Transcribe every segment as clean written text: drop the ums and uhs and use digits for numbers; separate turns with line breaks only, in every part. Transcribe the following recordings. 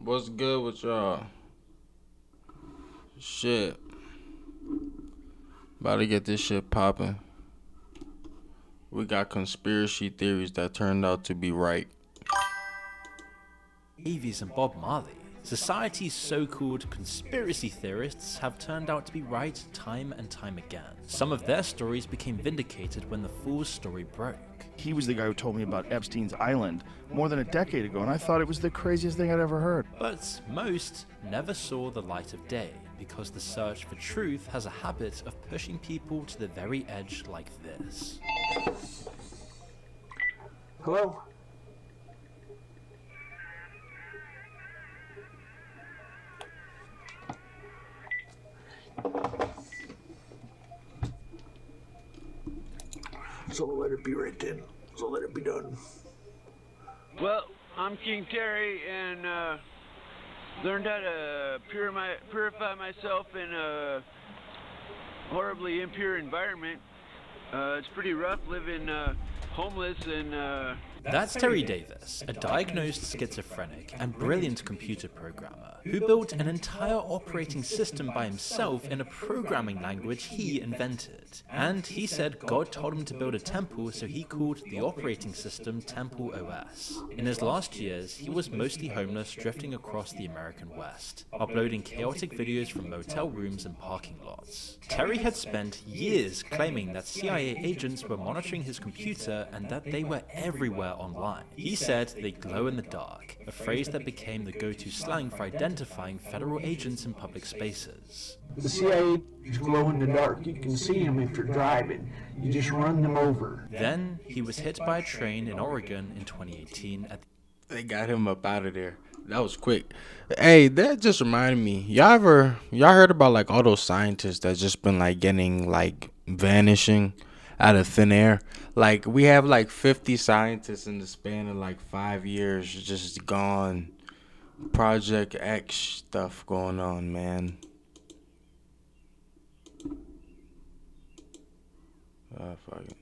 What's good with y'all? Shit. About to get this shit popping. We got conspiracy theories that turned out to be right.
Davies and Bob Marley. Society's so-called conspiracy theorists have turned out to be right time and time again. Some of their stories became vindicated when the fool's story broke.
He was the guy who told me about Epstein's Island more than a decade ago, and I thought it was the craziest thing I'd ever heard.
But most never saw the light of day because the search for truth has a habit of pushing people to the very edge like this.
Hello? So let it be right then. So let it be done.
Well, I'm King Terry and learned how to purify myself in a horribly impure environment. It's pretty rough living homeless and
That's Terry Davis, a diagnosed schizophrenic and brilliant computer programmer who built an entire operating system by himself in a programming language he invented. And he said God told him to build a temple, so he called the operating system Temple OS. In his last years, he was mostly homeless, drifting across the American West, uploading chaotic videos from motel rooms and parking lots. Terry had spent years claiming that CIA agents were monitoring his computer and that they were everywhere online. He said they glow in the dark, a phrase that became the go-to slang for identifying federal agents in public spaces.
The CIA is glow in the dark. You can see them if you're driving. You just run them over.
Then he was hit by a train in Oregon in 2018 at
They got him up out of there. That was quick. Hey, that just reminded me. Y'all heard about like all those scientists that just been like getting like vanishing out of thin air? Like we have like 50 scientists in the span of like 5 years just gone. Project X stuff going on, man. Fuck it.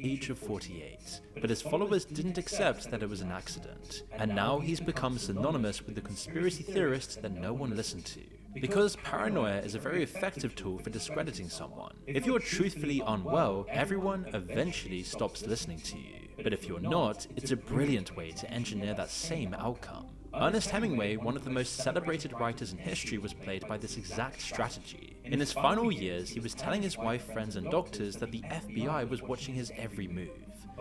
age of 48, but his followers didn't accept that it was an accident, and now he's become synonymous with the conspiracy theorists that no one listened to. Because paranoia is a very effective tool for discrediting someone. If you're truthfully unwell, everyone eventually stops listening to you. But if you're not, it's a brilliant way to engineer that same outcome. Ernest Hemingway, one of the most celebrated writers in history, was plagued by this exact strategy. In his final years, he was telling his wife, friends, and doctors that the FBI was watching his every move.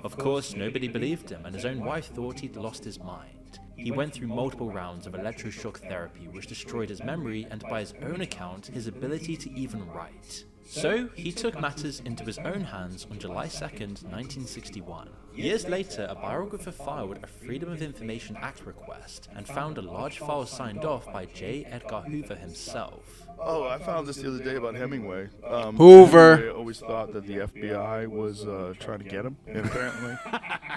Of course, nobody believed him, and his own wife thought he'd lost his mind. He went through multiple rounds of electroshock therapy, which destroyed his memory and, by his own account, his ability to even write. So, he took matters into his own hands on July 2nd, 1961. Years later, a biographer filed a Freedom of Information Act request and found a large file signed off by J. Edgar Hoover himself.
Oh, I found this the other day about Hemingway.
Hoover.
Hemingway always thought that the FBI was trying to get him, and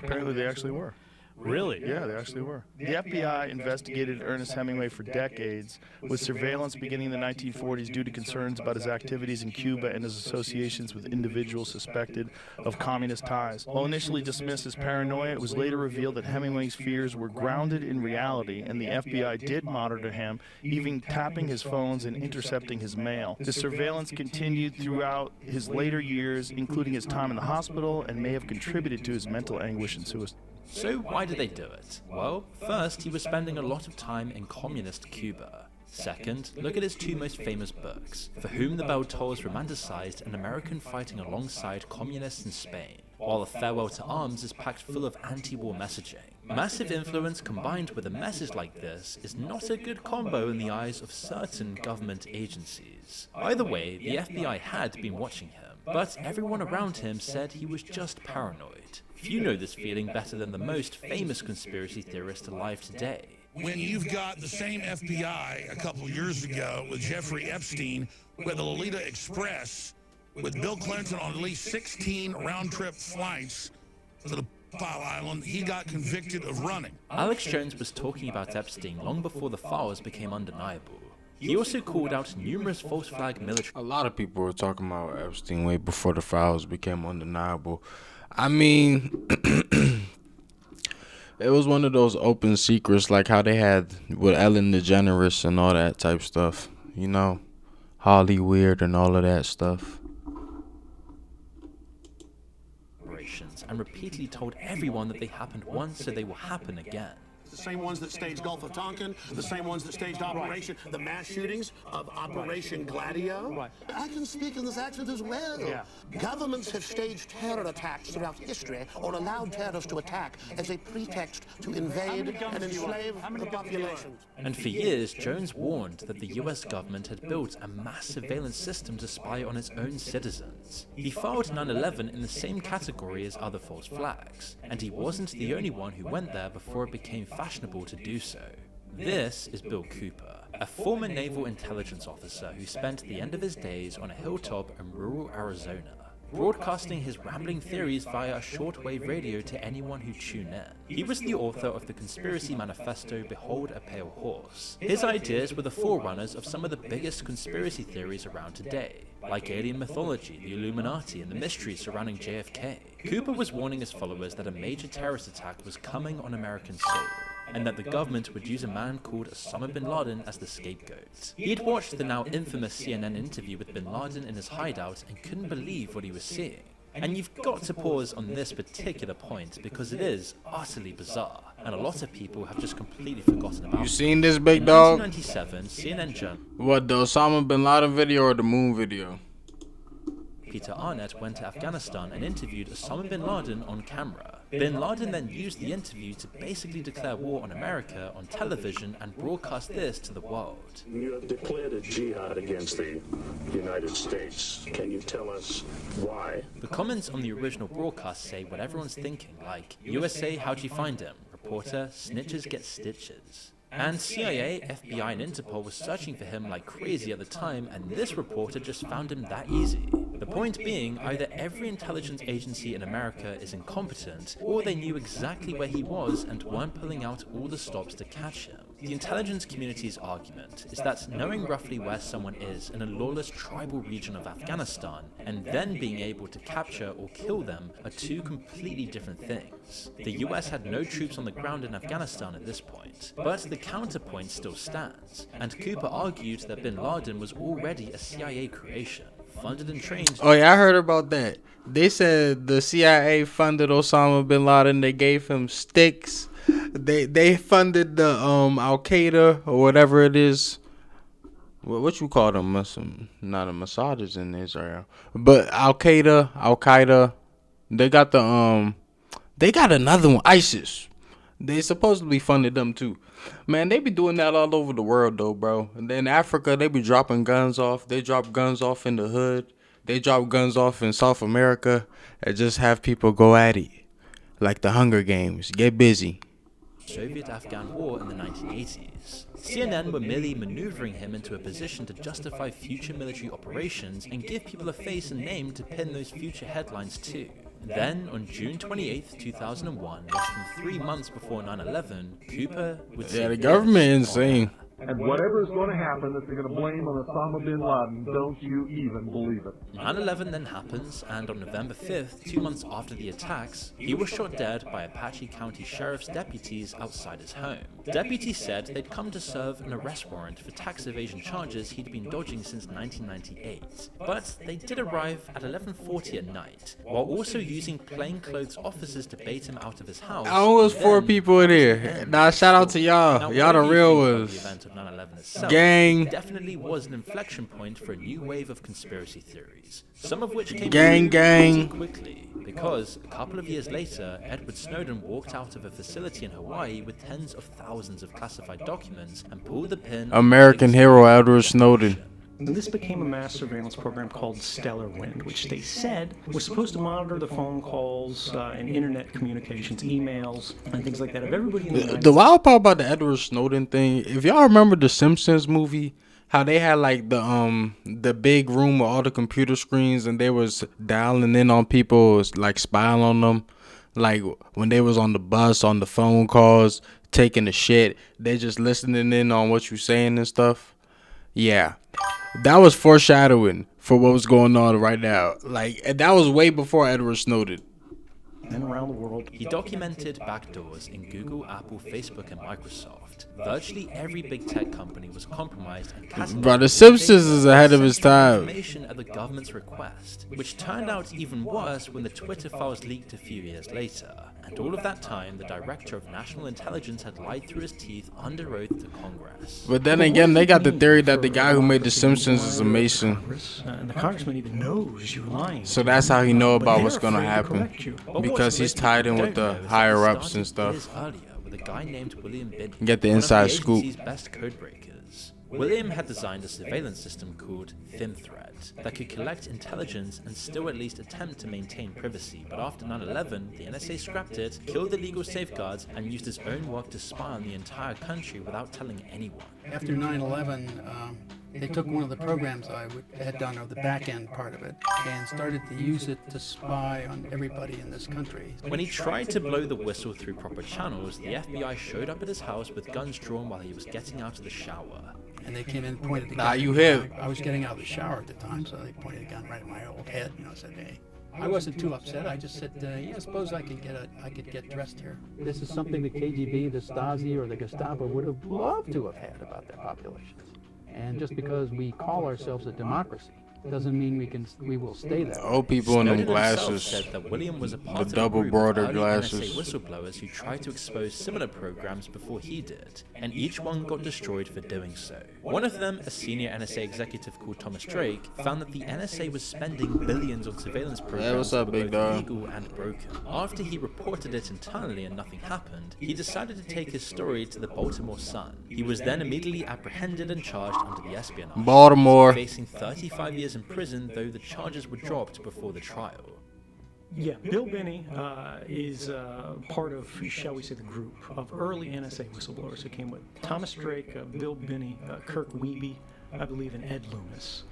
apparently they actually were.
Really?
Yeah, they actually were. The FBI investigated Ernest Hemingway for decades, with surveillance beginning in the 1940s due to concerns about his activities in Cuba and his associations with individuals suspected of communist ties. While initially dismissed as paranoia, it was later revealed that Hemingway's fears were grounded in reality, and the FBI did monitor him, even tapping his phones and intercepting his mail. The surveillance continued throughout his later years, including his time in the hospital, and may have contributed to his mental anguish and suicide.
So why did they do it? Well, first, he was spending a lot of time in communist Cuba. Second, look at his two most famous books, For Whom the Bell Tolls romanticized an American fighting alongside communists in Spain, while A Farewell to Arms is packed full of anti-war messaging. Massive influence combined with a message like this is not a good combo in the eyes of certain government agencies. Either way, the FBI had been watching him, but everyone around him said he was just paranoid. Few know this feeling better than the most famous conspiracy theorist alive today.
When you've got the same FBI a couple years ago with Jeffrey Epstein with the Lolita Express, with Bill Clinton on at least 16 round-trip flights to the File Island, he got convicted of running.
Alex Jones was talking about Epstein long before the files became undeniable. He also called out numerous false flag military.
A lot of people were talking about Epstein way before the files became undeniable. I mean, It was one of those open secrets, like how they had with Ellen DeGeneres and all that type stuff. You know, Holly Weird and all of that stuff.
And repeatedly told everyone that they happened once, so they will happen again.
The same ones that staged Gulf of Tonkin, the same ones that staged Operation, the mass shootings of Operation Gladio.
Right.
I can speak in this accent as well.
Yeah.
Governments have staged terror attacks throughout history or allowed terrorists to attack as a pretext to invade and enslave the population.
And for years, Jones warned that the US government had built a mass surveillance system to spy on its own citizens. He filed 9/11 in the same category as other false flags, and he wasn't the only one who went there before it became fashionable to do so. This is Bill Cooper, a former naval intelligence officer who spent the end of his days on a hilltop in rural Arizona, broadcasting his rambling theories via a shortwave radio to anyone who tuned in. He was the author of the conspiracy manifesto Behold a Pale Horse. His ideas were the forerunners of some of the biggest conspiracy theories around today, like alien mythology, the Illuminati, and the mysteries surrounding JFK. Cooper was warning his followers that a major terrorist attack was coming on American soil, and that the government would use a man called Osama bin Laden as the scapegoat. He'd watched the now infamous CNN interview with bin Laden in his hideout and couldn't believe what he was seeing. And you've got to pause on this particular point because it is utterly bizarre, and a lot of people have just completely forgotten about it.
You seen this, big dog?
In 1997, CNN journalist
What, the Osama bin Laden video or the moon video?
Peter Arnett went to Afghanistan and interviewed Osama bin Laden on camera. Bin Laden then used the interview to basically declare war on America on television and broadcast this to the world.
You have declared a jihad against the United States. Can you tell us why?
The comments on the original broadcast say what everyone's thinking, like, USA, how'd you find him? Reporter, snitches get stitches. And CIA, FBI, and Interpol were searching for him like crazy at the time, and this reporter just found him that easy. The point being, either every intelligence agency in America is incompetent, or they knew exactly where he was and weren't pulling out all the stops to catch him. The intelligence community's argument is that knowing roughly where someone is in a lawless tribal region of Afghanistan and then being able to capture or kill them are two completely different things. The US had no troops on the ground in Afghanistan at this point, but the counterpoint still stands, and Cooper argued that bin Laden was already a CIA creation, funded and trained.
Oh yeah, I heard about that. They said the CIA funded Osama bin Laden. They gave him sticks. They funded the Al Qaeda or whatever it is. What you call them? Not a Mossad's in Israel, but Al Qaeda. They got the they got another one, ISIS. They supposedly funded them too. Man, they be doing that all over the world though, bro. And then Africa, they be dropping guns off. They drop guns off in the hood. They drop guns off in South America and just have people go at it. Like the Hunger Games. Get busy.
Soviet-Afghan war in the 1980s. CNN were merely maneuvering him into a position to justify future military operations and give people a face and name to pin those future headlines to. Then, on June 28, 2001, less than 3 months before 9/11, Cooper would say
the government insane.
And whatever is going to happen that they're going to blame on Osama bin Laden, don't you even believe it.
9/11 then happens, and on November 5th, 2 months after the attacks, he was shot dead by Apache County Sheriff's deputies outside his home. Deputies said they'd come to serve an arrest warrant for tax evasion charges he'd been dodging since 1998. But they did arrive at 11:40 at night, while also using plainclothes officers to bait him out of his house.
I was 4 people in here. Nah, shout out to y'all. Y'all the real ones.
9/11 itself,
Gang.
definitely was an inflection point for a new wave of conspiracy theories, some of which came
Gang.
quickly, because a couple of years later, Edward Snowden walked out of a facility in Hawaii with tens of thousands of classified documents and pulled the pin.
American hero Edward Snowden.
This became a mass surveillance program called Stellar Wind, which they said was supposed to monitor the phone calls and internet communications, emails, and things like that of everybody in the United
The wild part about the Edward Snowden thing, if y'all remember the Simpsons movie, how they had like the big room with all the computer screens and they was dialing in on people, like spying on them, like when they was on the bus, on the phone calls, taking the shit, they just listening in on what you saying and stuff. Yeah. That was foreshadowing for what was going on right now. Like, and that was way before Edward Snowden.
and around the world.
He documented backdoors in Google, Apple, Facebook, and Microsoft. Virtually every big tech company was compromised and cataloged.
Bro, The Simpsons is ahead of his time.
Information at the government's request, which turned out even worse when the Twitter files leaked a few years later. And all of that time, the Director of National Intelligence had lied through his teeth under oath to Congress.
But then again, they got the theory that the guy who made The Simpsons is a Mason.
And the congressman even knows you're lying.
So that's how he know about what's gonna happen. Because he's tied in with the higher ups and stuff.
Earlier, with a guy named William Binney,
Get the
one of
inside
the
scoop.
agency's best code breakers. William had designed a surveillance system called ThinThread that could collect intelligence and still at least attempt to maintain privacy, but after 9/11, the NSA scrapped it, killed the legal safeguards, and used his own work to spy on the entire country without telling anyone.
After 9/11, they took one of the programs I had done, or the back end part of it, and started to use it to spy on everybody in this country.
When he tried to blow the whistle through proper channels, the FBI showed up at his house with guns drawn while he was getting out of the shower.
And they came in and pointed the gun.
Nah, you hip.
I was getting out of the shower at the time, so they pointed a gun right at my old head. Said, "Hey." I wasn't too upset. I just said, "Yeah, I suppose I could get dressed here." This is something the KGB, the Stasi, or the Gestapo would have loved to have had about their populations. And just because we call ourselves a democracy doesn't mean we will stay there.
Old people in them
Snowden himself
glasses.
said that William was a part
The
of
double
a group
border
of early
glasses.
NSA whistleblowers who tried to expose similar programs before he did, and each one got destroyed for doing so. One of them, a senior NSA executive called Thomas Drake, found that the NSA was spending billions on surveillance programs
what's up,
that were
big
both
dog?
legal and broken. After he reported it internally and nothing happened, he decided to take his story to the Baltimore Sun. He was then immediately apprehended and charged under the espionage,
Baltimore.
facing 35 years in prison, though the charges were dropped before the trial.
Yeah, Bill Binney is part of, shall we say, the group of early NSA whistleblowers who came with Thomas Drake, Bill Binney, Kirk Wiebe, I believe, and Ed Loomis.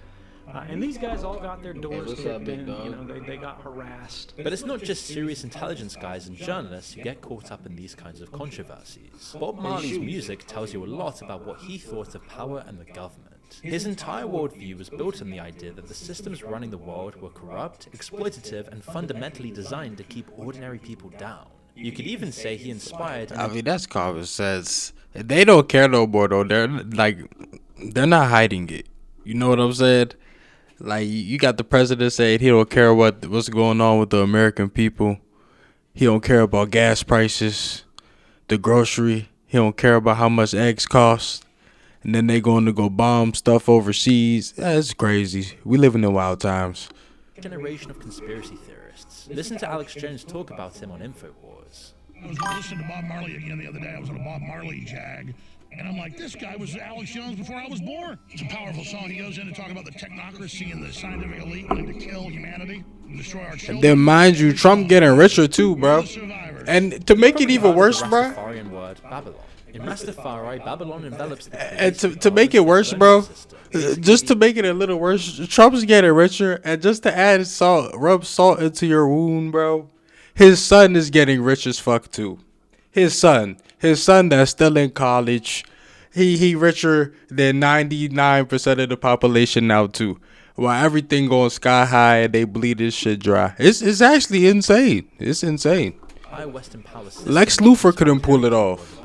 And these guys all got their doors kicked in, they got harassed.
But it's not just serious intelligence guys and journalists who get caught up in these kinds of controversies. Bob Marley's music tells you a lot about what he thought of power and the government. His entire worldview was built on the idea that the systems running the world were corrupt, exploitative, and fundamentally designed to keep ordinary people down. You could even say he inspired...
I mean, that's common sense. They don't care no more, though. They're not hiding it. You know what I'm saying? Like, you got the president saying he don't care what's going on with the American people. He don't care about gas prices, the grocery. He don't care about how much eggs cost. And then they going to go bomb stuff overseas. That's crazy. We living in wild times.
Generation of conspiracy theorists. Listen to Alex Jones talk about him on InfoWars.
I was listening to Bob Marley again the other day. I was on a Bob Marley jag. And I'm like, this guy was Alex Jones before I was born. It's a powerful song. He goes in to talk about the technocracy and the scientific elite wanting to kill humanity and destroy our children.
Then mind you, Trump getting richer too, bro. And to make it even worse, bro.
Rastafarian word, Babylon. In Rastafari, Babylon envelops the
And to make it worse, bro, just to make it a little worse, Trump's getting richer, and just to add salt, rub salt into your wound, bro. His son is getting rich as fuck too. His son that's still in college, he richer than 99% of the population now too. While everything going sky high and they bleed this shit dry. It's actually insane. It's insane. Lex Luthor couldn't pull it off.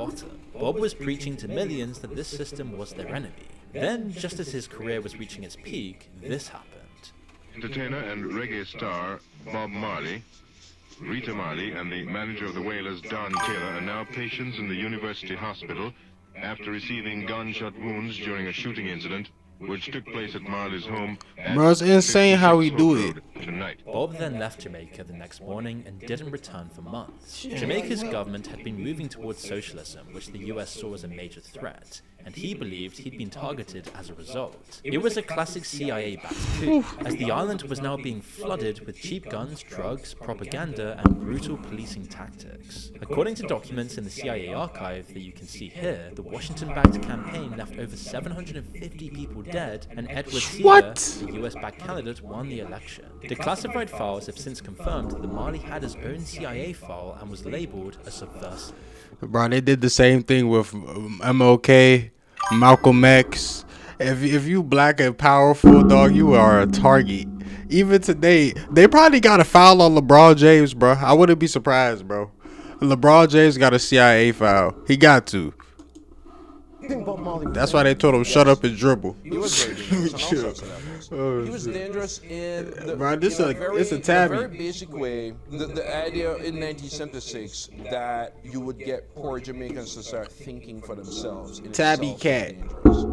Bob was preaching to millions that this system was their enemy. Then, just as his career was reaching its peak, this happened.
Entertainer and reggae star Bob Marley, Rita Marley, and the manager of the Wailers, Don Taylor, are now patients in the University Hospital after receiving gunshot wounds during a shooting incident which took place at Marley's home.
Bro, it's insane how he do it.
Tonight.
Bob then left Jamaica the next morning and didn't return for months. Jamaica's government had been moving towards socialism, which the US saw as a major threat, and he believed he'd been targeted as a result. It was a classic CIA-backed coup, as the island was now being flooded with cheap guns, drugs, propaganda, and brutal policing tactics. According to documents in the CIA archive that you can see here, the Washington-backed campaign left over 750 people dead, and Edward Seaver, the US-backed candidate, won the election. Declassified files have since confirmed that Marley had his own CIA file and was labeled a subversive.
Bro, they did the same thing with MLK, Malcolm X. If you black and powerful, dog, you are a target. Even today, they probably got a foul on LeBron James, bro. I wouldn't be surprised, bro. LeBron James got a CIA file. He got to. That's why they told him shut up and dribble.
He was very dangerous on all sorts of levels. He was dangerous in the,
Bro, this
in a
a-
very,
it's a
in
tabby.
very basic way. The idea in 1976 that you would get poor Jamaicans to start thinking for themselves. In
Tabby
itself
cat.
is dangerous.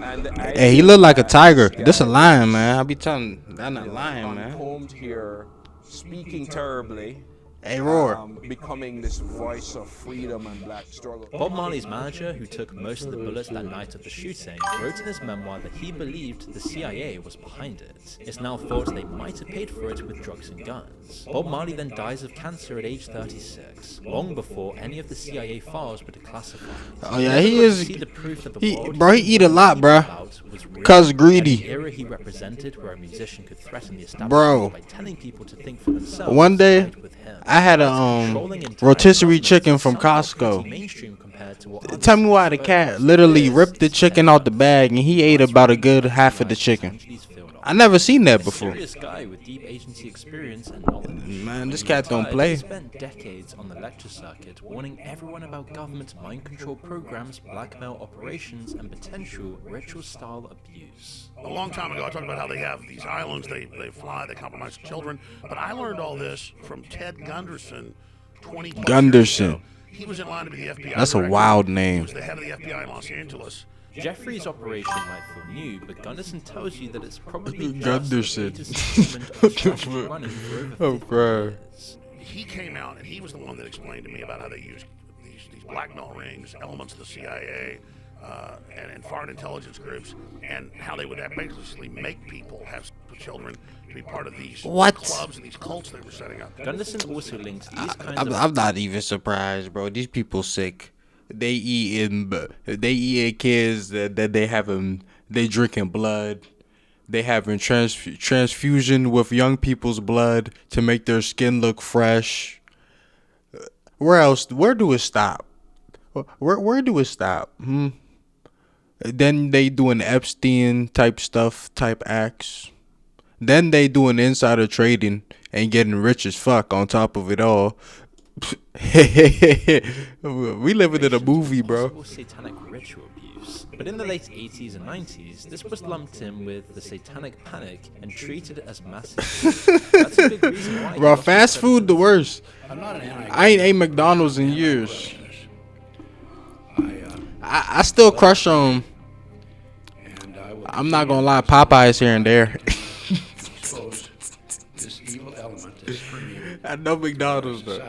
And the
Hey, he
idea
look like a
that
tiger. This a
guy
lion,
was,
man. I be telling that not lion, man.
uncombed here, speaking terribly.
Hey, Roar.
Becoming this voice of freedom and black struggle.
Bob Marley's manager, who took most of the bullets that night of the shooting, wrote in his memoir that he believed the CIA was behind it. It's now thought they might have paid for it with drugs and guns. Bob Marley then dies of cancer at age 36, long before any of the CIA files were declassified.
Oh yeah, he is.
See the proof that the
He,
world
bro, he eat a lot, bro.
was real,
Cause
and
greedy.
the era he represented, where a musician could threaten the establishment
Bro.
by telling people to think for themselves.
One day,
side with him.
I had a rotisserie chicken from Costco. Tell me why the cat literally ripped the chicken out the bag and he ate about a good half of the chicken. I never seen that before.
Serious guy with deep agency experience and knowledge.
Man, this cat don't play.
He spent decades on the lecture circuit warning everyone about government mind control programs, blackmail operations, and potential ritual-style abuse.
A long time ago, I talked about how they have these islands, they fly, they compromise children. But I learned all this from Ted Gunderson 20 years
Gunderson.
ago. He was in line to be the FBI
That's a
director.
wild
He
name.
was the head of the FBI in Los Angeles.
Jeffrey's operation might feel new, but Gunderson tells you that it's probably
Gunderson.
just the latest installment of running for over
Oh,
50
bro.
years.
He came out and he was the one that explained to me about how they use these blackmail rings, elements of the CIA, and foreign intelligence groups, and how they would basically make people have children to be part of these clubs and these cults they were setting up.
Gunderson also linked these kinds of
I'm not even surprised, bro. These people sick. They eating kids that they having. They drinking blood. They having transfusion with young people's blood to make their skin look fresh. Where else? Where do it stop? Where do it stop? Then they doing Epstein type stuff, type acts. Then they doing insider trading and getting rich as fuck on top of it all. We living in a movie, bro.
possible satanic ritual abuse. But in the late 80s and 90s, this was lumped in with the satanic panic and treated as massive. That's a big reason why.
Bro, fast food the worst.
I'm not an
I ain't ate McDonald's in years. I still crush on. I'm not gonna lie, Popeyes here and there.
This evil element is permeating
I know McDonald's though.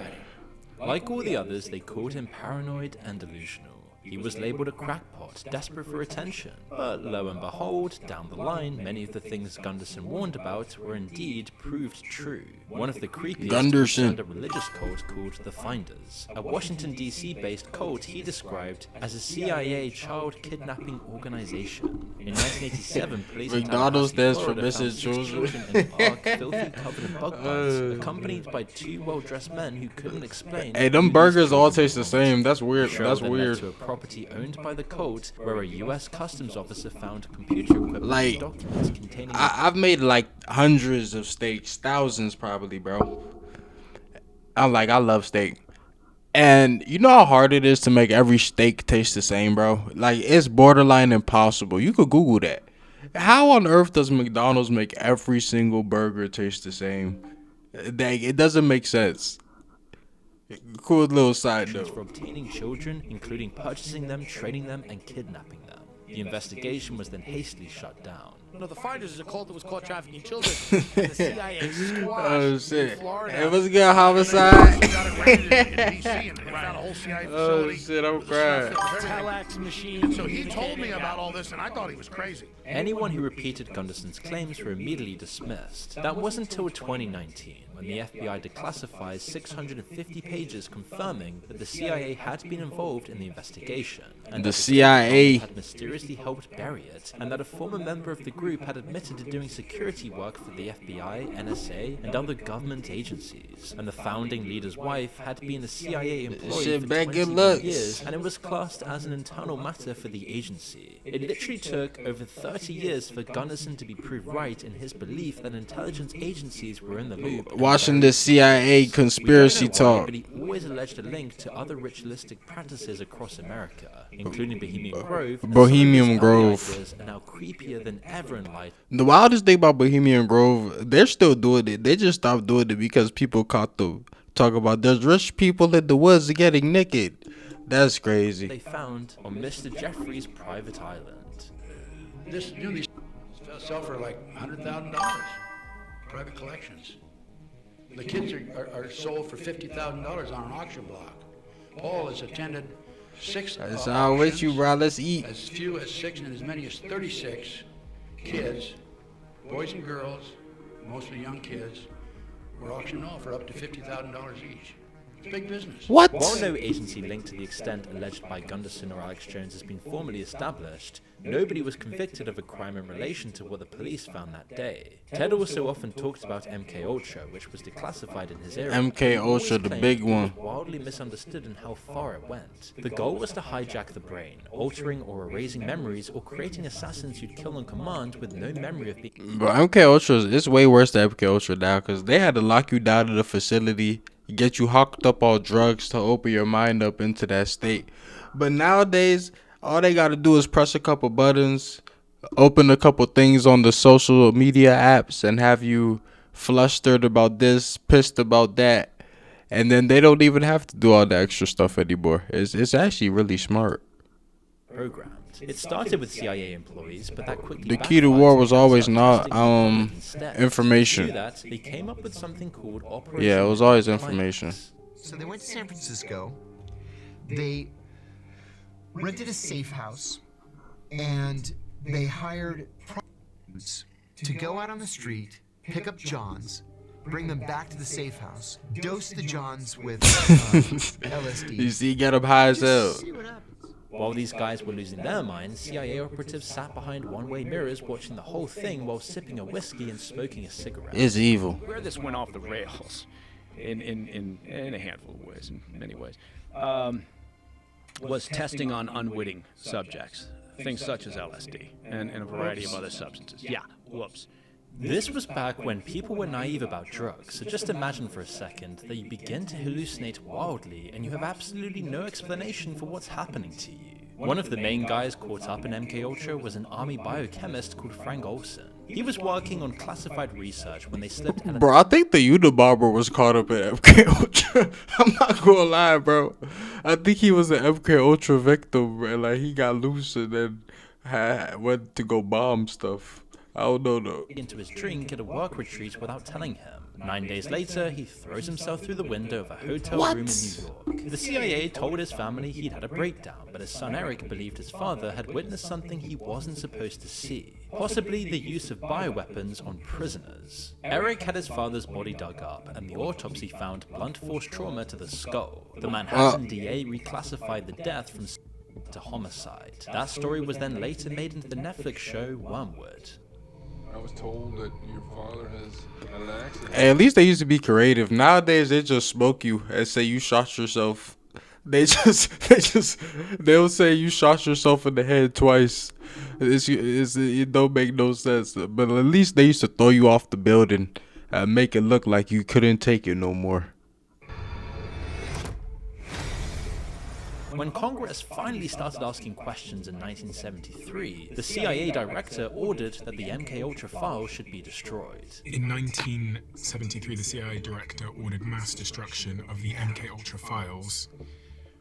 Like all the others, they called him paranoid and delusional. He was labeled a crackpot, desperate for attention. But lo and behold, down the line, many of the things Gunderson warned about were indeed proved true. One of the creepiest
Gunderson.
concerned a religious cult called the Finders, a Washington D.C.-based cult he described as a CIA child kidnapping organization. In 1987, police in
McDonald's
Tallahassee,
stands for
Florida,
missing
found 6
children.
in a park filthy covered in bug bites, accompanied by 2 well-dressed men who couldn't explain.
Hey, them
who these
burgers all
children
taste the
were.
same. That's weird.
The show
That's
then led
weird.
to a property owned by the cult, where a U.S. customs officer found computer equipment
Like,
and documents containing.
I've made like hundreds of steaks, thousands probably, bro. I love steak. And you know how hard it is to make every steak taste the same, bro? Like, it's borderline impossible. You could Google that. How on earth does McDonald's make every single burger taste the same? It doesn't make sense. Cool little side note.
for obtaining children, including purchasing them, trading them, and kidnapping them. The investigation was then hastily shut down.
No, the Finders is a cult that was caught trafficking children. And the CIA squashed
Oh shit!
in Florida.
It was good homicide.
Oh
shit! I'm crying.
Telex machine.
So he told me about all this, and I thought he was crazy.
Anyone who repeated Gunderson's claims were immediately dismissed. That wasn't until 2019, when the FBI declassified 650 pages confirming that the CIA had been involved in the investigation, and
The
that
CIA
had mysteriously helped bury it, and that a former member of the group group had admitted to doing security work for the FBI, NSA, and other government agencies. And the founding leader's wife had been a CIA employee for 21 years, and it was classed as an internal matter for the agency. It literally took over 30 years for Gunnison to be proved right in his belief that intelligence agencies were in the loop.
Watching the CIA conspiracy talk.
But he always alleged a link to other ritualistic practices across America, including Bohemian Grove.
Bohemian Grove.
Are now creepier than ever in life.
The wildest thing about Bohemian Grove, they're still doing it. They just stopped doing it because people caught them talk about there's rich people in the woods getting naked. That's crazy.
They found on Mr. Jeffrey's private island.
These sell for like $100,000. Private collections. The kids are sold for $50,000 on an auction block. Paul has attended 6
That's all with you, bro. Let's eat.
As few as 6 and as many as 36 kids, boys and girls, mostly young kids, were auctioned off for up to $50,000 each. It's big business.
What?
While no agency linked to the extent alleged by Gunderson or Alex Jones has been formally established, nobody was convicted of a crime in relation to what the police found that day. Ted also often talked about MK Ultra, which was declassified in his era.
MK Ultra, the big one.
It was wildly misunderstood in how far it went. The goal was to hijack the brain, altering or erasing memories, or creating assassins you'd kill on command with no memory of being.
But MK Ultra, it's way worse than MK Ultra now because they had to lock you down in the facility, get you hooked up on drugs to open your mind up into that state. But nowadays, all they got to do is press a couple buttons, open a couple things on the social media apps, and have you flustered about this, pissed about that. And then they don't even have to do all the extra stuff anymore. It's actually really smart.
Programmed. It started with CIA employees, but that quickly
the key to war was always not information.
To do that, they came up with something called Operation.
Yeah, it was always information.
So they went to San Francisco. They rented a safe house, and they hired prostitutes to go out on the street, pick up Johns, bring them back to the safe house, dose the Johns with LSD.
You see, get them high as hell.
While these guys were losing their minds, CIA operatives sat behind one-way mirrors watching the whole thing while sipping a whiskey and smoking a cigarette.
It's evil.
Where this went off the rails, in a handful of ways, in many ways, was testing on unwitting subjects, things such as LSD and a variety of other substances. Yeah, whoops.
This was back when people were naive about drugs, so just imagine for a second that you begin to hallucinate wildly and you have absolutely no explanation for what's happening to you. One of the main guys caught up in MK Ultra was an army biochemist called Frank Olson. He was working on classified research when they slipped.
Bro, I think the Unabomber was caught up in MK Ultra. I'm not gonna lie, bro. I think he was an MK Ultra victim, bro. Like he got loose and then went to go bomb stuff. I don't know though.
Into his drink at a work retreat without telling him. 9 days later, he throws himself through the window of a hotel room in New York. The CIA told his family he'd had a breakdown, but his son Eric believed his father had witnessed something he wasn't supposed to see. Possibly the use of bioweapons on prisoners. Eric had his father's body dug up, and the autopsy found blunt force trauma to the skull. The Manhattan DA reclassified the death from to homicide. That story was then later made into the Netflix show Wormwood.
I was told that your father has had an accident.
Hey, at least they used to be creative. Nowadays, they just smoke you and say you shot yourself. They'll say you shot yourself in the head twice. It don't make no sense. But at least they used to throw you off the building and make it look like you couldn't take it no more.
When Congress finally started asking questions in 1973, the CIA director ordered that the MKUltra files should be destroyed.
In 1973, the CIA director ordered mass destruction of the MKUltra files.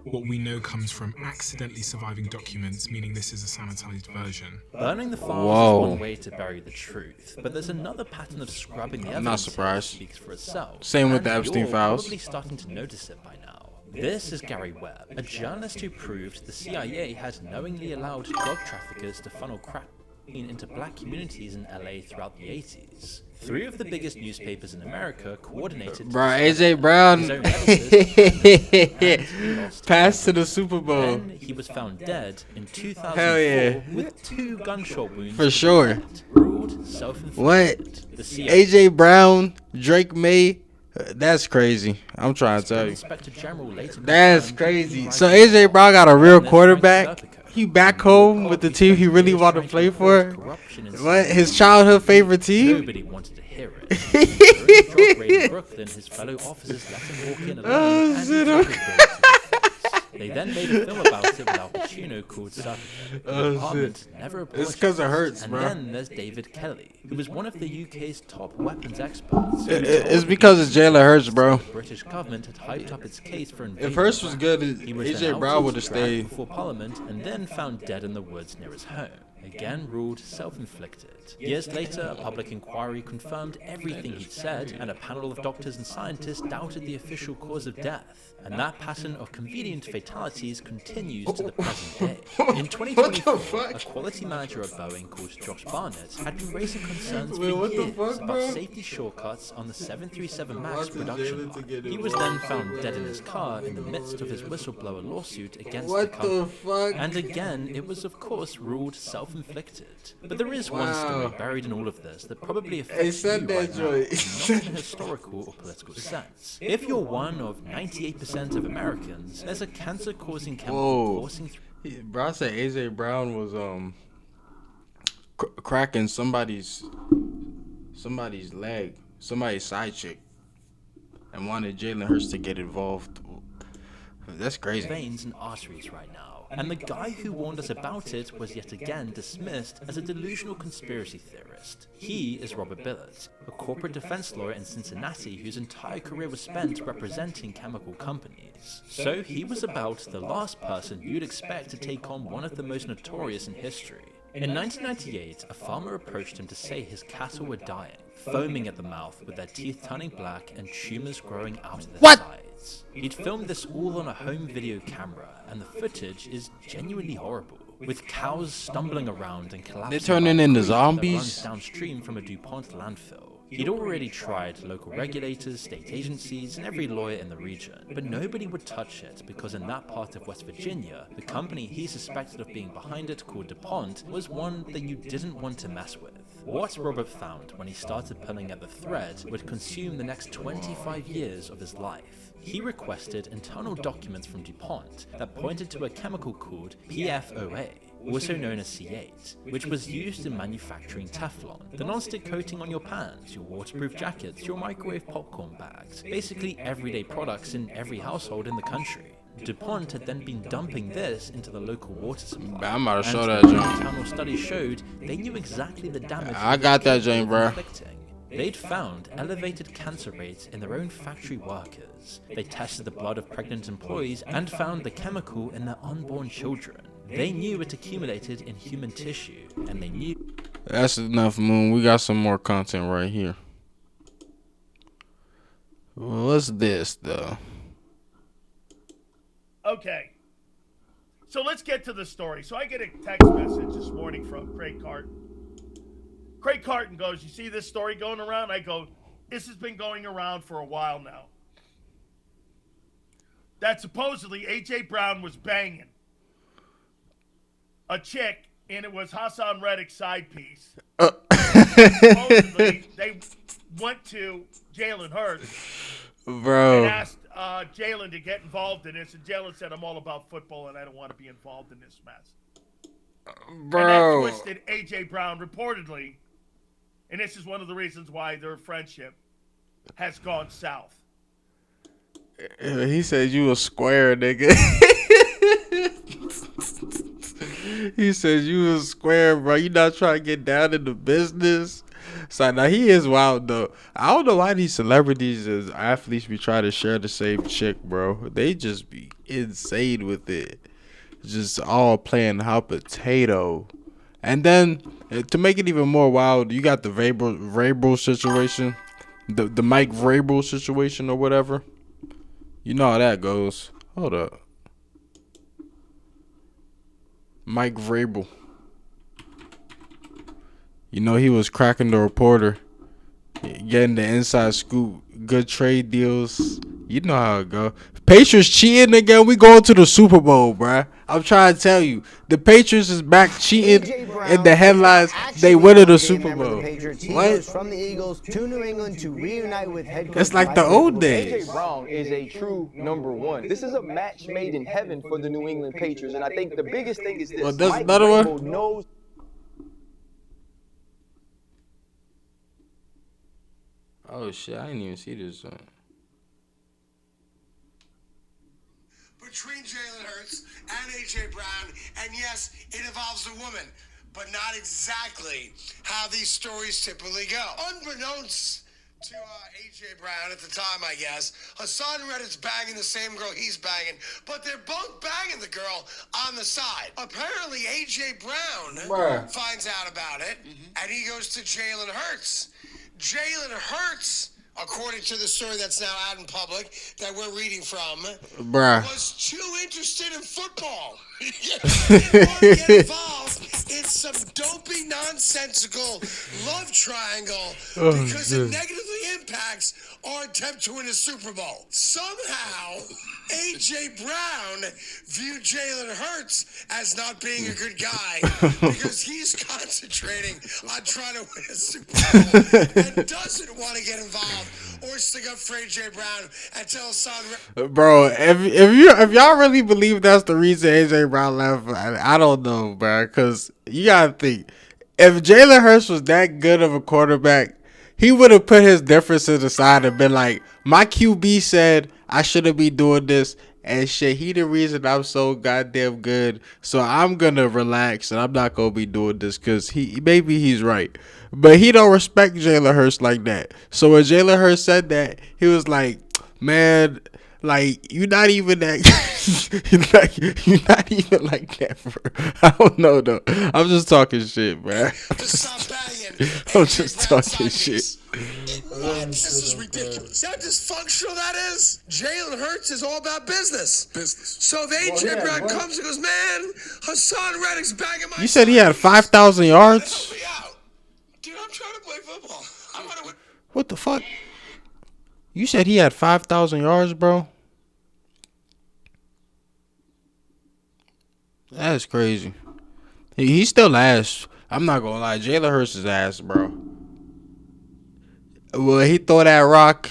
What we know comes from accidentally surviving documents, meaning this is a sanitized version.
Burning the files is one way to bury the truth, but there's another pattern of scrubbing the evidence.
I'm not surprised.
That speaks for itself.
Same with the Epstein files.
You're probably starting to notice it by now. This is Gary Webb, a journalist who proved the CIA had knowingly allowed drug traffickers to funnel crack into black communities in LA throughout the 80s. 3 of the biggest newspapers in America coordinated.
Bro, AJ Brown passed to the Super Bowl.
Then he was found dead in 2004
Hell yeah.
with 2 gunshot wounds.
For sure.
ruled self-inflicted.
What?
The CIA
AJ Brown, Drake May. That's crazy. I'm trying to tell you.
Inspector General later
That's
confirmed
crazy.
that
So
he
AJ Brown got a real
Frank
quarterback.
Serpico.
He back home with the team he really want to play for. What? His childhood favorite team?
Nobody wanted to hear it. During a drug raid in Brooklyn, his fellow officers let him walk in alone and he took his bullet to the face. They then made a film about it with Al Pacino called Serpico. The department never apologized.
It's because it hurts,
and
bro.
then there's David Kelly, who was one of the UK's top weapons experts.
It's because it's Jalen Hurts, bro.
The British government had hyped up its case for
If
invading
Hurts was good,
he was
AJ
then
Brown
outed,
would have
dragged
stayed.
before Parliament, and then found dead in the woods near his home. Again ruled self-inflicted. Years later, a public inquiry confirmed everything he'd said, and a panel of doctors and scientists doubted the official cause of death. And that pattern of convenient fatalities continues to the present day. In 2024, a quality manager at Boeing called Josh Barnett had been raising concerns for years about safety shortcuts on the 737 MAX production line. He was then found dead in his car in the midst of his whistleblower lawsuit against the company. And again, it was of course ruled self-inflicted. But there is one story buried in all of this that probably affects you right now, not in a historical or political sense. If you're one of 98% of Americans, there's a cancer-causing chemical coursing through.
Bro, I said AJ Brown was cracking somebody's leg, somebody's side chick, and wanted Jalen Hurts to get involved. That's crazy.
Veins and arteries right now. And the guy who warned us about it was yet again dismissed as a delusional conspiracy theorist. He is Robert Billett, a corporate defense lawyer in Cincinnati whose entire career was spent representing chemical companies. So he was about the last person you'd expect to take on one of the most notorious in history. In 1998, a farmer approached him to say his cattle were dying, foaming at the mouth with their teeth turning black and tumors growing out of their sides. He'd filmed this all on a home video camera, and the footage is genuinely horrible, with cows stumbling around and collapsing.
They're turning into
that
zombies?
runs downstream from a DuPont landfill. He'd already tried local regulators, state agencies, and every lawyer in the region, but nobody would touch it because in that part of West Virginia, the company he suspected of being behind it, called DuPont, was one that you didn't want to mess with. What Robert found when he started pulling at the thread would consume the next 25 years of his life. He requested internal documents from DuPont that pointed to a chemical called PFOA, also known as C8, which was used in manufacturing Teflon, the non-stick coating on your pans, your waterproof jackets, your microwave popcorn bags, basically everyday products in every household in the country. DuPont had then been dumping this into the local water supply.
I'm about to show
and
that,
the
Jane.
internal study showed they knew exactly the damage
I got that, Jane, bro.
inflicting. They'd found elevated cancer rates in their own factory workers. They tested the blood of pregnant employees and found the chemical in their unborn children. They knew it accumulated in human tissue, and they knew...
That's enough, Moon. We got some more content right here. What's this, though?
Okay. So let's get to the story. So I get a text message this morning from Craig Carton. Craig Carton goes, "You see this story going around?" I go, "This has been going around for a while now. That supposedly A.J. Brown was banging a chick, and it was Hassan Reddick's side piece. Supposedly, they went to Jalen Hurts
Bro.
and asked Jalen to get involved in this, and Jalen said, "I'm all about football, and I don't want to be involved in this mess."
Bro.
And that twisted A.J. Brown reportedly, and this is one of the reasons why their friendship has gone south.
He said you a square, nigga. He said you a square, bro. You not trying to get down in the business. So now he is wild though. I don't know why these celebrities as athletes be trying to share the same chick, bro. They just be insane with it. Just all playing hot potato. And then to make it even more wild, you got the Vrabel situation, the Mike Vrabel situation or whatever. You know how that goes. Hold up. Mike Vrabel. You know he was cracking the reporter, getting the inside scoop, good trade deals. You know how it go. Patriots cheating again. We going to the Super Bowl, bruh. I'm trying to tell you, the Patriots is back cheating. in the headlines, they winning the Super Bowl.
He
What?
goes from the Eagles to New England to reunite with head coach.
It's like the old days.
AJ Brown is a true #1. This is a match made in heaven for the New England Patriots, and I think the biggest thing is this:
Well, there's
Mike
another
Vrabel
one.
knows.
Oh shit! I didn't even see this.
Between Jalen Hurts and A.J. Brown, and yes, it involves a woman, but not exactly how these stories typically go. Unbeknownst to A.J. Brown at the time, I guess, Hassan Reddick's banging the same girl he's banging, but they're both banging the girl on the side. Apparently, A.J. Brown finds out about it, and he goes to Jalen Hurts. Jalen Hurts, according to the story that's now out in public that we're reading from, was too interested in football. He didn't want to get involved in some dopey, nonsensical love triangle because it negatively impacts our attempt to win a Super Bowl. Somehow, A.J. Brown viewed Jalen Hurts as not being a good guy because he's concentrating on trying to win a Super Bowl and doesn't want to get involved or stick up for A.J. Brown and tell Hassan.
Bro, if y'all really believe that's the reason AJ Brown left, I don't know, bro. Because you gotta think, if Jalen Hurts was that good of a quarterback, he would have put his differences aside and been like, my QB said I shouldn't be doing this and shit. He the reason I'm so goddamn good, so I'm gonna relax and I'm not gonna be doing this because maybe he's right. But he don't respect Jalen Hurts like that. So when Jalen Hurts said that, he was like, man, like, you're not even that. Like, you're not even like that, bro. I don't know, though. I'm just talking shit, man. I'm just talking shit.
What? This is ridiculous. See how dysfunctional that is? Jalen Hurts is all about business. So if A.J. Brown comes and goes, man, Hassan Reddick's banging my.
You said he had 5,000 yards?
Dude, I'm trying to play football. I'm gonna win.
What the fuck? You said he had 5,000 yards, bro? That's crazy. He's still ass. I'm not gonna lie. Jalen Hurts is ass, bro. Well, he throw that rock.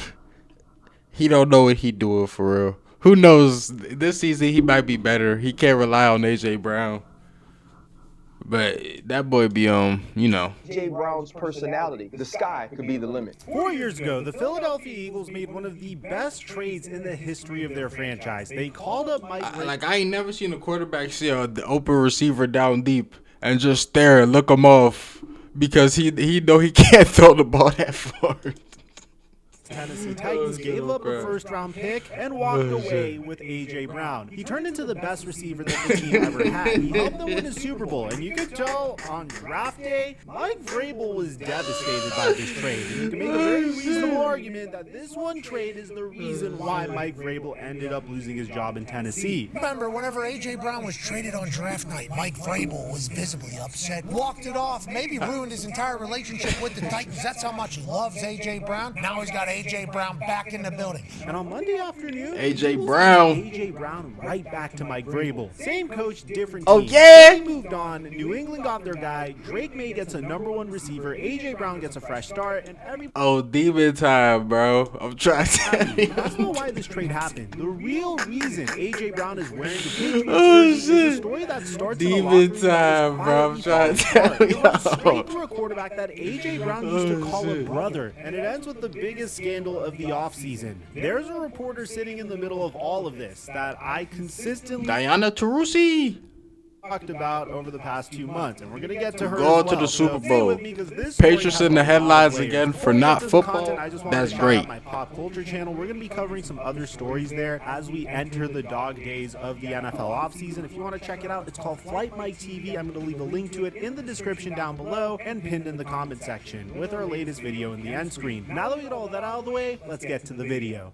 He don't know what he doing for real. Who knows? This season he might be better. He can't rely on A.J. Brown. But that boy be you know.
A.J. Brown's personality, the sky could be the limit.
4 years ago, the Philadelphia Eagles made one of the best trades in the history of their franchise. They called up Mike.
I ain't never seen a quarterback see the open receiver down deep and just stare and look him off because he know he can't throw the ball that far.
Tennessee Titans gave up a first-round pick and walked away with A.J. Brown. He turned into the best receiver that the team ever had. He helped them win a Super Bowl, and you could tell on draft day, Mike Vrabel was devastated by this trade. And you can make a very reasonable argument that this one trade is the reason why Mike Vrabel ended up losing his job in Tennessee.
Remember, whenever A.J. Brown was traded on draft night, Mike Vrabel was visibly upset, walked it off, maybe ruined his entire relationship with the Titans. That's how much he loves A.J. Brown. Now he's got A.J. Brown back in the building.
And on Monday afternoon,
A.J. Brown.
A.J. Brown right back to Mike Vrabel. Same coach, different team.
Oh, yeah?
He moved on. New England got their guy. Drake May gets a #1 receiver. A.J. Brown gets a fresh start. And
demon time, bro. I'm trying to tell you.
That's not why this trade happened. The real reason A.J. Brown is wearing the Patriots jersey is a story that starts
demon time, bro. I'm trying to tell you.
It went straight through a quarterback that A.J. Brown used to call a brother. And it ends with the biggest scandal of the offseason. There's a reporter sitting in the middle of all of this that I consistently
Diana Taurasi
talked about over the past 2 months, and we're going to get to her
going
as
to
well.
the Super
So
Bowl. Patriots in the headlines again for not football. That's great.
My pop culture channel. We're going to be covering some other stories there as we enter the dog days of the NFL offseason. If you want to check it out, it's called Flight Mike TV. I'm going to leave a link to it in the description down below and pinned in the comment section with our latest video in the end screen. Now that we get all that out of the way, let's get to the video.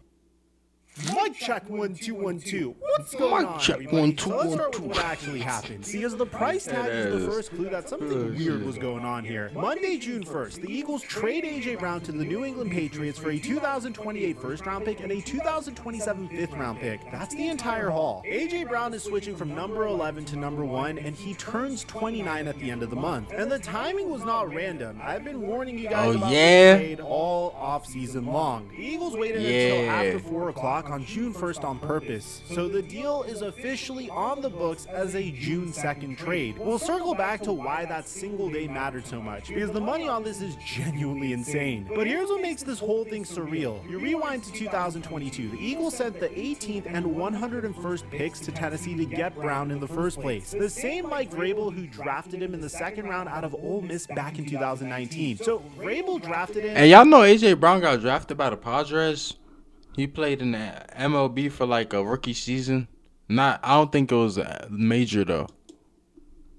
Mic check 1 2 1 2. What's going on,
check,
everybody?
1 2
So let's
1
start
2.
with what actually happened. Because the price tag is the first clue that something weird was going on here. Monday, June 1st, the Eagles trade AJ Brown to the New England Patriots for a 2028 first-round pick and a 2027 fifth-round pick. That's the entire haul. AJ Brown is switching from number 11 to number 1, and he turns 29 at the end of the month. And the timing was not random. I've been warning you guys about this trade all off-season long. The Eagles waited until after 4 o'clock on June 1st on purpose, so the deal is officially on the books as a June 2nd trade. We'll circle back to why that single day mattered so much, because the money on this is genuinely insane. But here's what makes this whole thing surreal. You rewind to 2022, the Eagles sent the 18th and 101st picks to Tennessee to get Brown in the first place. The same Mike Vrabel who drafted him in the second round out of Ole Miss back in 2019. So Vrabel drafted him.
And y'all know AJ Brown got drafted by the Padres. He played in the MLB for like a rookie season. I don't think it was major though.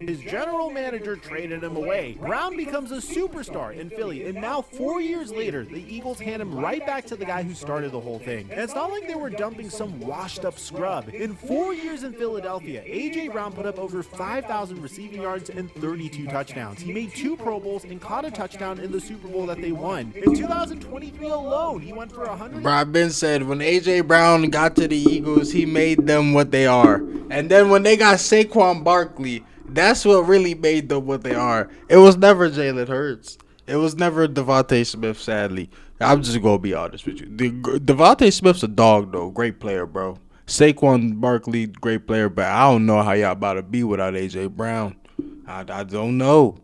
His general manager traded him away. Brown becomes a superstar in Philly, and now 4 years later, the Eagles hand him right back to the guy who started the whole thing. And it's not like they were dumping some washed-up scrub. In 4 years in Philadelphia, A.J. Brown put up over 5,000 receiving yards and 32 touchdowns. He made 2 Pro Bowls and caught a touchdown in the Super Bowl that they won. In 2023 alone, he went for 100.
Bro, I've been said when A.J. Brown got to the Eagles, he made them what they are. And then when they got Saquon Barkley, that's what really made them what they are. It was never Jalen Hurts. It was never Devontae Smith, sadly. I'm just going to be honest with you. Devontae Smith's a dog, though. Great player, bro. Saquon Barkley, great player. But I don't know how y'all about to be without A.J. Brown. I don't know.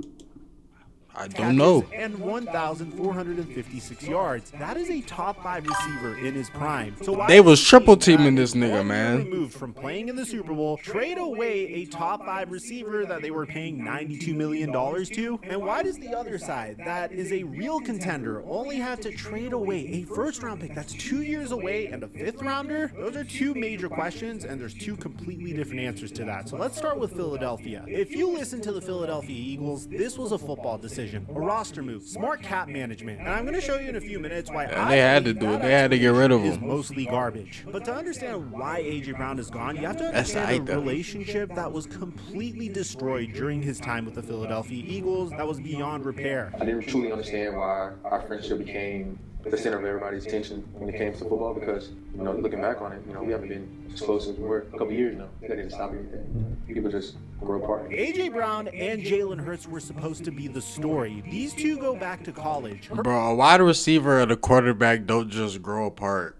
I don't know.
And 1,456 yards. That is a top 5 receiver in his prime. So why
they was triple teaming this nigga, man.
Removed from playing in the Super Bowl, trade away a top 5 receiver that they were paying $92 million to? And why does the other side, that is a real contender, only have to trade away a first-round pick that's 2 years away and a fifth-rounder? Those are 2 major questions, and there's 2 completely different answers to that. So let's start with Philadelphia. If you listen to the Philadelphia Eagles, this was a football decision. A roster move, smart cap management, and I'm going to show you in a few minutes why
they had to do it. They had to get rid of him.
Is mostly garbage. But to understand why AJ Brown is gone, you have to understand the relationship that was completely destroyed during his time with the Philadelphia Eagles that was beyond repair.
I didn't truly understand why our friendship became the center of everybody's attention when it came to football because, looking back on it, we haven't been as close as we were a couple years now. That didn't stop anything. People just grow apart.
AJ Brown and Jalen Hurts were supposed to be the story. These 2 go back to college.
Bro, a wide receiver and a quarterback don't just grow apart.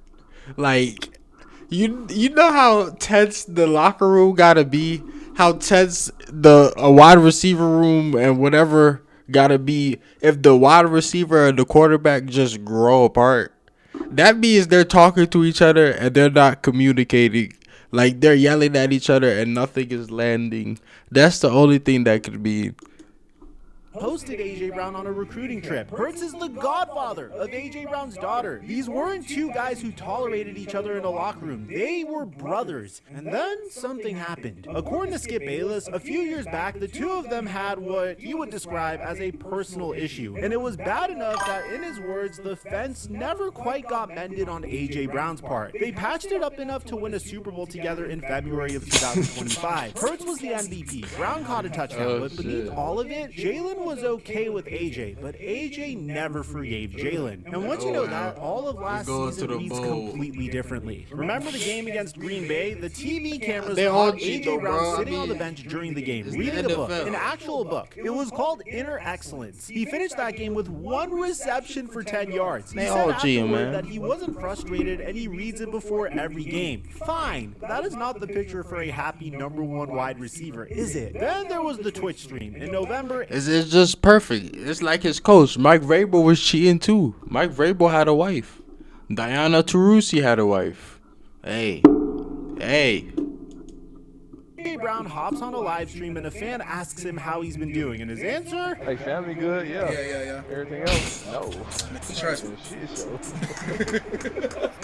Like, you know how tense the locker room gotta be? How tense a wide receiver room and whatever gotta be if the wide receiver and the quarterback just grow apart. That means they're talking to each other and they're not communicating. Like, they're yelling at each other and nothing is landing. That's the only thing that could be.
Hosted AJ Brown on a recruiting trip. Hurts is the godfather of AJ Brown's daughter. These weren't 2 guys who tolerated each other in the locker room. They were brothers. And then something happened. According to Skip Bayless, a few years back, the 2 of them had what he would describe as a personal issue. And it was bad enough that, in his words, the fence never quite got mended on AJ Brown's part. They patched it up enough to win a Super Bowl together in February of 2025. Hurts was the MVP. Brown caught a touchdown, but beneath all of it, Jalen was okay with AJ, but AJ never forgave Jalen. And once you know that, all of last season reads completely differently. Remember the game against Green Bay? The TV cameras caught AJ Brown sitting on the bench during the game, reading a book, an actual book. It was called Inner Excellence. He finished that game with 1 reception for 10 yards. He said afterward that he wasn't frustrated and he reads it before every game. Fine, but that is not the picture for a happy number 1 wide receiver, is it? Then there was the Twitch stream. In November,
It's just perfect. It's like his coach. Mike Vrabel was cheating too. Mike Vrabel had a wife. Diana Taurasi had a wife. Hey.
AJ Brown hops on a live stream and a fan asks him how he's been doing, and his answer?
Hey, family good? Yeah.
Yeah.
Everything else? No.
Trust me.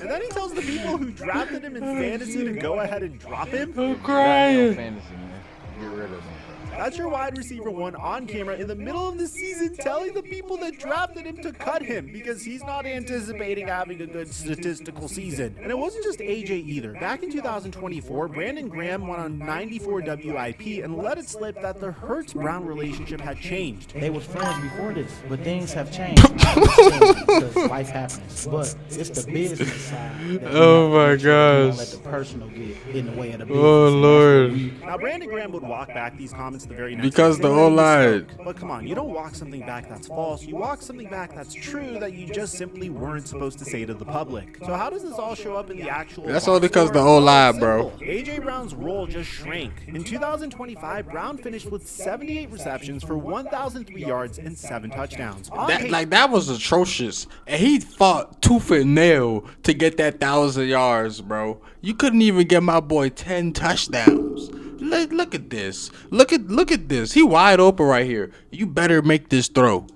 And then he tells the people who drafted him in fantasy to go ahead and drop him.
I'm crying.
Fantasy, man. Get rid of him.
That's your wide receiver one on camera in the middle of the season telling the people that drafted him to cut him because he's not anticipating having a good statistical season. And it wasn't just AJ either. Back in 2024, Brandon Graham went on 94 WIP and let it slip that the Hurts-Brown relationship had changed.
They were friends before this, but things have changed. Because life happens. But it's the business side.
Oh my gosh.
Don't let the personal get in the way of the business.
Oh Lord.
Now, Brandon Graham would walk back these comments the very next
Because
day.
the whole line.
But come on, you don't walk something back that's false. You walk something back that's true that you just simply weren't supposed to say to the public. So how does this all show up in the actual
That's
box
all because
score?
the whole lie,
Simple.
bro.
AJ Brown's role just shrank. In 2025, Brown finished with 78 receptions for 1,003 yards and 7 touchdowns.
That was atrocious. And he fought tooth and nail to get that 1,000 yards, bro. You couldn't even get my boy 10 touchdowns. Look at this. Look at this. He wide open right here. You better make this throw.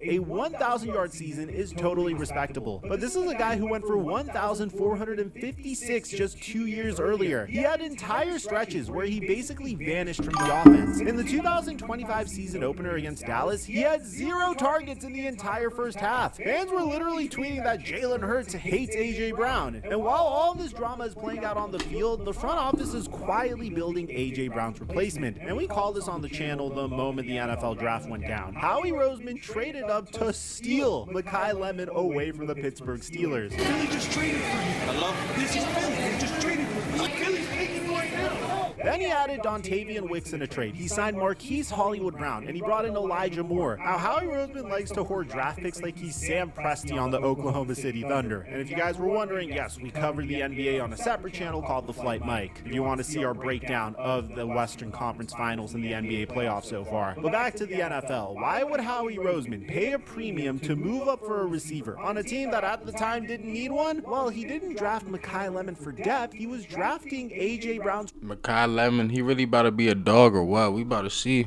A 1,000-yard season is totally respectable, but this is a guy who went for 1,456 just 2 years earlier. He had entire stretches where he basically vanished from the offense. In the 2025 season opener against Dallas, he had 0 targets in the entire first half. Fans were literally tweeting that Jalen Hurts hates AJ Brown. And while all this drama is playing out on the field, the front office is quietly building AJ Brown's replacement. And we call this on the channel the moment the NFL draft went down. Howie Roseman traded up to steal Mekhi Lemon away from the Pittsburgh Steelers.
Philly just traded for you. I love this is Philly. They just traded for you. Philly's taking you right now.
Then he added Dontavian Wicks in a trade. He signed Marquise Hollywood Brown, and he brought in Elijah Moore. Now, Howie Roseman likes to hoard draft picks like he's Sam Presti on the Oklahoma City Thunder. And if you guys were wondering, yes, we covered the NBA on a separate channel called The Flight Mike. If you want to see our breakdown of the Western Conference Finals and the NBA playoffs so far. But back to the NFL. Why would Howie Roseman pay a premium to move up for a receiver on a team that at the time didn't need one? Well, he didn't draft Mekhi Lemon for depth. He was drafting AJ Brown's
Mekhi Lemon, he really about to be a dog or what? We about to see.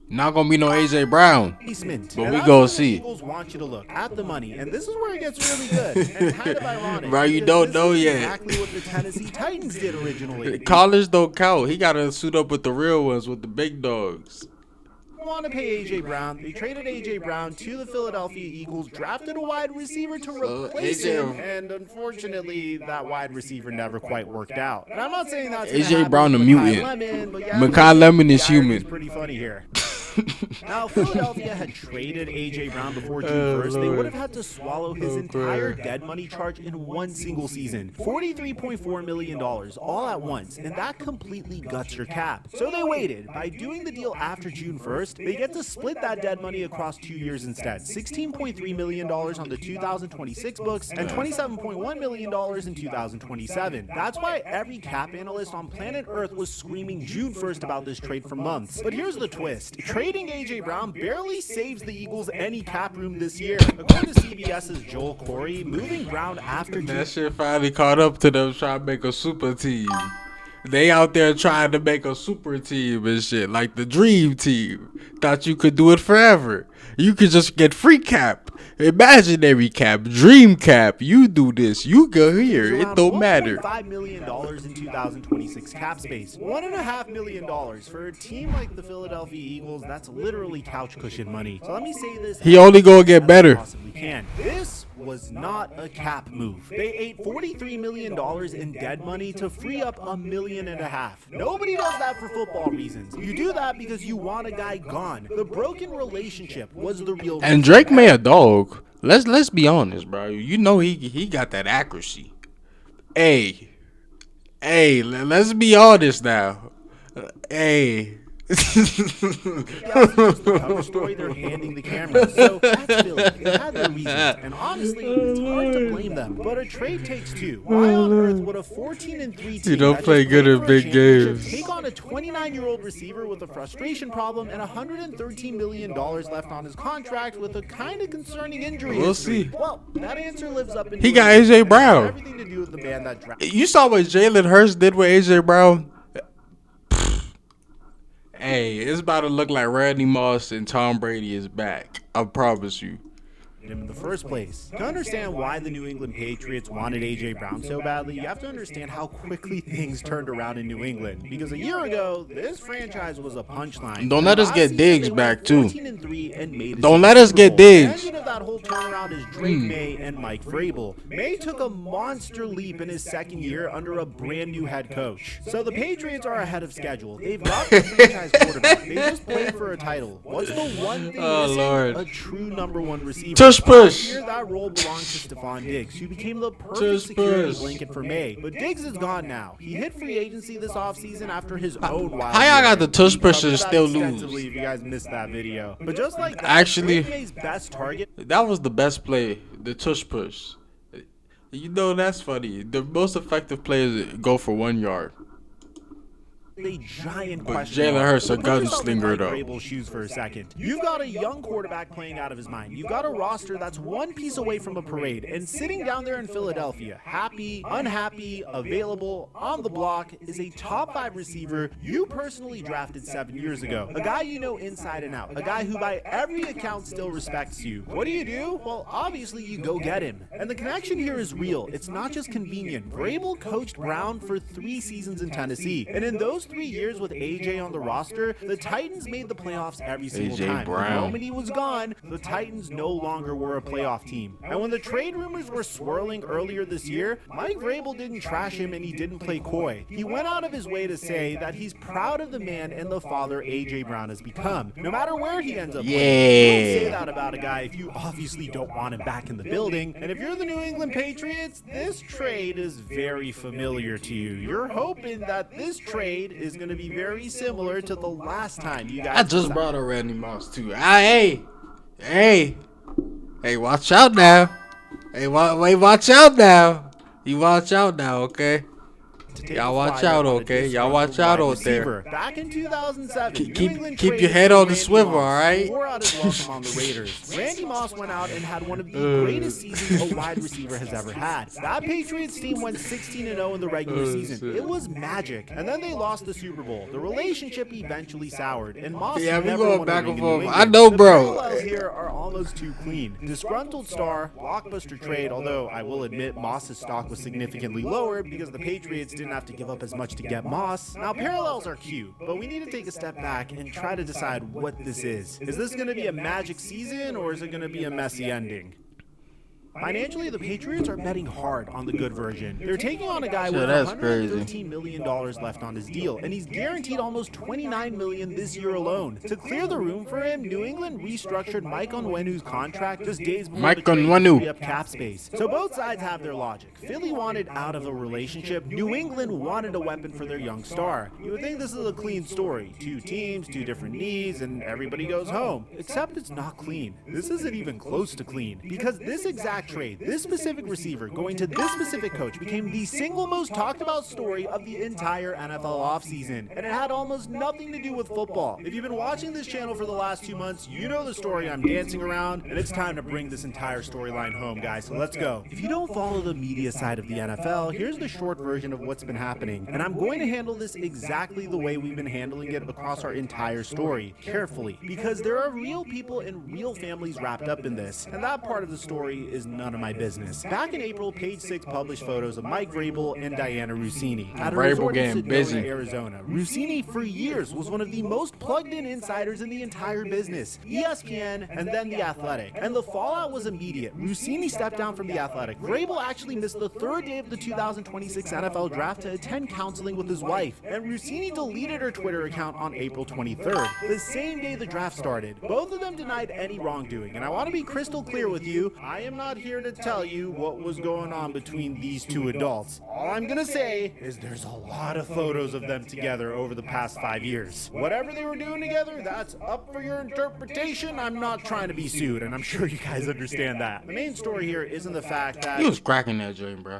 Not gonna be no AJ Brown, but we gonna see.
The Eagles want you to look at the money, and this is where it gets really good and kind of ironic.
Right, you don't know yet.
Exactly what the Tennessee Titans did originally.
College don't count. He gotta suit up with the real ones, with the big dogs.
Want to pay AJ Brown. They traded AJ Brown to the Philadelphia Eagles, drafted a wide receiver to replace him, and unfortunately, that wide receiver never quite worked out. And I'm not saying that's
AJ Brown a mutant. Mekhi Lemon is human.
Pretty funny here. Now, Philadelphia had traded AJ Brown before June 1st. They would have had to swallow his entire dead money charge in one single season. $43.4 million all at once, and that completely guts your cap. So they waited. By doing the deal after June 1st, they get to split that dead money across 2 years instead. $16.3 million on the 2026 books and $27.1 million in 2027. That's why every cap analyst on planet Earth was screaming June 1st about this trade for months. But here's the twist. Trading AJ Brown barely saves the Eagles any cap room this year. According to CBS's Joel Corey, moving Brown after
That shit finally caught up to them trying to make a super team. They out there trying to make a super team and shit, like the dream team. Thought you could do it forever. You could just get free cap, imaginary cap, dream cap. You do this, you go here. It don't matter.
$5 million in 2026 cap space. $1.5 million for a team like the Philadelphia Eagles. That's literally couch cushion money. So let me say this.
He only gonna get better.
This was not a cap move. They ate $43 million in dead money to free up $1.5 million. Nobody does that for football reasons. You do that because you want a guy gone. The broken relationship was the real
And Drake may a dog. Let's be honest, bro. You know he got that accuracy. Hey, let's be honest now. Hey.
the cover story they're handing the camera. So that's Philly. They had their reasons, and honestly, it's hard to blame them. But a trade takes two. Why on earth would a 14-3 team
You don't play good in big games.
take on a 29-year-old receiver with a frustration problem and $113 million left on his contract with a kind of concerning injury
We'll
history?
see.
Well, that answer lives up in
He got AJ Brown.
everything to do with the band that drafted.
You saw what Jalen Hurts did with AJ Brown? Hey, it's about to look like Randy Moss and Tom Brady is back. I promise you.
drafted him in the first place. To understand why the New England Patriots wanted A.J. Brown so badly, you have to understand how quickly things turned around in New England. Because a year ago, this franchise was a punchline.
Don't let us get Diggs back, too.
Don't
Don't let us get Diggs.
The engine of that whole turnaround is Drake May and Mike Vrabel. May took a monster leap in his second year under a brand new head coach. So the Patriots are ahead of schedule. They've got the franchise quarterback. They just played for a title. What's the one thing missing?
Lord.
A true number one receiver.
Tush push.
Here, that role belongs to Stephon Diggs, who became the perfect security blanket for May. But Diggs is gone now. He hit free agency this offseason after his own wild
How y'all
year.
got the tush
We
push
covered
and
that
still
extensively
lose?
If you guys missed that video. But just like that,
Actually,
Drake May's best target.
that was the best play, the tush push. You know, that's funny. The most effective players go for 1 yard.
A giant
But
question.
Jalen
mark.
Hurts a
Put yourself in
gunslinger,
Mike
though.
Vrabel's shoes for a second. You've got a young quarterback playing out of his mind. You've got a roster that's one piece away from a parade, and sitting down there in Philadelphia, happy, unhappy, available, on the block, is a top 5 receiver you personally drafted 7 years ago. A guy you know inside and out. A guy who by every account still respects you. What do? Well, obviously you go get him. And the connection here is real. It's not just convenient. Vrabel coached Brown for 3 seasons in Tennessee. And in those 3 years with AJ on the roster, the Titans made the playoffs every single
A.J.
time.
Brown.
The moment he was gone, the Titans no longer were a playoff team. And when the trade rumors were swirling earlier this year, Mike Vrabel didn't trash him and he didn't play coy. He went out of his way to say that he's proud of the man and the father A.J. Brown has become. No matter where he ends up playing, you don't say that about a guy if you obviously don't want him back in the building. And if you're the New England Patriots, this trade is very familiar to you. You're hoping that this trade is going to be very similar to the last time you guys.
I just brought up Randy Moss too. Hey, watch out now. Watch out now. You watch out now, okay? Y'all watch out, okay? Y'all watch out out there.
Back in 2007,
Keep your head on the swivel, all right?
Wore out his welcome on the Raiders. Randy Moss went out and had one of the greatest seasons a wide receiver has ever had. That Patriots team went 16-0 in the regular season. It was magic. And then they lost the Super Bowl. The relationship eventually soured, and Moss
Yeah, we
never
going
won a
back
ring
and
in New
forth.
England.
I know,
The
bro.
parallels here are almost too clean. Disgruntled star, blockbuster trade, although I will admit Moss's stock was significantly lower because the Patriots didn't have to give up as much to get Moss. Now, parallels are cute, but we need to take a step back and try to decide what this is. Is this going to be a magic season, or is it going to be a messy ending? Financially, the Patriots are betting hard on the good version. They're taking on a guy with
that's
$113 million left on his deal, and he's guaranteed almost $29 million this year alone. To clear the room for him, New England restructured Mike Onwenu's contract just days before
Mike
the trade to
Onwenu.
free up cap space. So both sides have their logic. Philly wanted out of a relationship. New England wanted a weapon for their young star. You would think this is a clean story. 2 teams, 2 different needs, and everybody goes home. Except it's not clean. This isn't even close to clean. Because this exact trade, this specific receiver going to this specific coach became the single most talked about story of the entire NFL offseason. And it had almost nothing to do with football. If you've been watching this channel for the last 2 months, you know the story I'm dancing around, and it's time to bring this entire storyline home, guys. So let's go. If you don't follow the media side of the NFL, here's the short version of what's been happening. And I'm going to handle this exactly the way we've been handling it across our entire story, carefully, because there are real people and real families wrapped up in this, and that part of the story is none of my business. Back in April, Page 6 published photos of Mike Vrabel and Diana Rossini at a
Vrabel
resort in
getting
Sedona,
busy.
Arizona. Rossini, for years, was one of the most plugged-in insiders in the entire business. ESPN and then The Athletic. And the fallout was immediate. Rossini stepped down from The Athletic. Vrabel actually missed the 3rd day of the 2026 NFL Draft to attend counseling with his wife. And Rossini deleted her Twitter account on April 23rd, the same day the draft started. Both of them denied any wrongdoing. And I want to be crystal clear with you, I am not here to tell you what was going on between these 2 adults. All I'm gonna say is there's a lot of photos of them together over the past 5 years. Whatever they were doing together, that's up for your interpretation. I'm not trying to be sued, and I'm sure you guys understand that. The main story here isn't the fact that
He was cracking that joint, bro.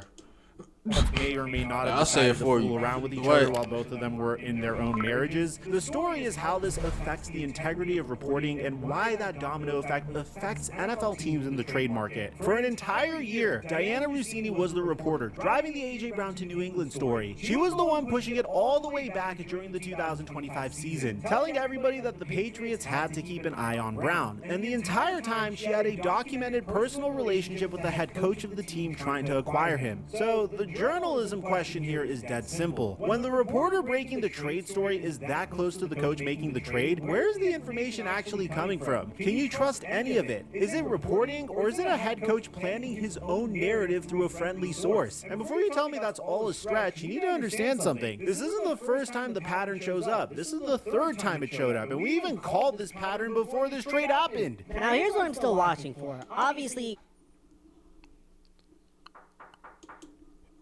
may or may not have
I'll say
decided
it
to
for
fool
you.
around with each
What?
other while both of them were in their own marriages. The story is how this affects the integrity of reporting and why that domino effect affects NFL teams in the trade market. For an entire year, Diana Rossini was the reporter driving the A.J. Brown to New England story. She was the one pushing it all the way back during the 2025 season, telling everybody that the Patriots had to keep an eye on Brown. And the entire time, she had a documented personal relationship with the head coach of the team trying to acquire him. So the journalism question here is dead simple. When the reporter breaking the trade story is that close to the coach making the trade, where is the information actually coming from? Can you trust any of it? Is it reporting, or is it a head coach planning his own narrative through a friendly source? And before you tell me that's all a stretch, you need to understand something. This isn't the first time the pattern shows up. This is the third time it showed up, and we even called this pattern before this trade happened.
Now here's what I'm still watching for. Obviously,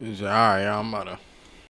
He's like, all right, I'm about to